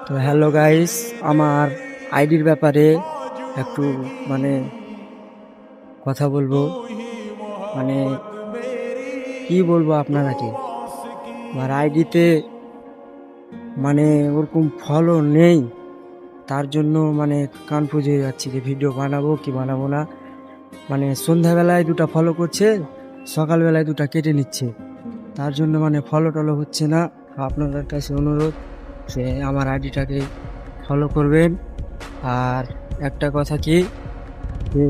তো hello guys, আমার আইডির ব্যাপারে একটু মানে কথা বলবো। মানে কি বলবো আপনারাকে, আমার আইডিতে মানে ওরকম ফলো নেই, তার জন্য মানে কনফিউজ হয়ে যাচ্ছি যে ভিডিও বানাবো কি বানাবো না। মানে সন্ধ্যাবেলায় দুটো ফলো করছে, সকালবেলায় দুটো কেটে নিচ্ছে, তার জন্য মানে ফলো টলো হচ্ছে না। আপনাদের কাছে অনুরোধ যে আমার আইডিটাকে ফলো করবেন। আর একটা কথা কি, যে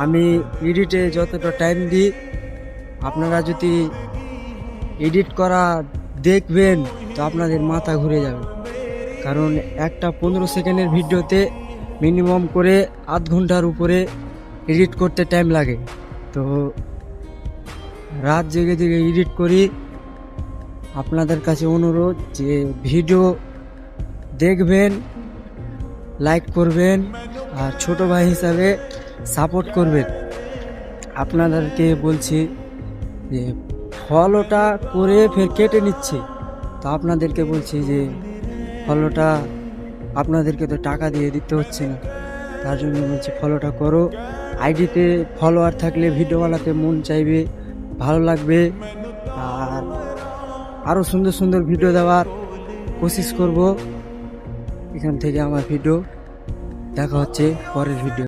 আমি এডিটে যতটা টাইম দিই, আপনারা যদি এডিট করা দেখবেন তো আপনাদের মাথা ঘুরে যাবে। কারণ একটা 15 সেকেন্ডের ভিডিওতে মিনিমাম করে আধ ঘন্টার উপরে এডিট করতে টাইম লাগে। তো রাত জেগে জেগে এডিট করি। আপনাদের কাছে অনুরোধ যে ভিডিও দেখবেন, লাইক করবেন, আর ছোট ভাই হিসাবে সাপোর্ট করবেন। আপনাদেরকে বলছি যে ফলোটা করে ফের কেটে নিচ্ছে, তো আপনাদেরকে বলছি যে ফলোটা আপনাদেরকে তো টাকা দিয়ে দিতে হচ্ছে না, তার জন্য বলছি ফলোটা করো। আইডিতে ফলোয়ার থাকলে ভিডিও বানাতে মন চাইবে, ভালো লাগবে। আর আরও সুন্দর সুন্দর ভিডিও দেওয়ার কোশিশ করব। এখান থেকে আমার ভিডিও দেখা হচ্ছে পরের ভিডিও।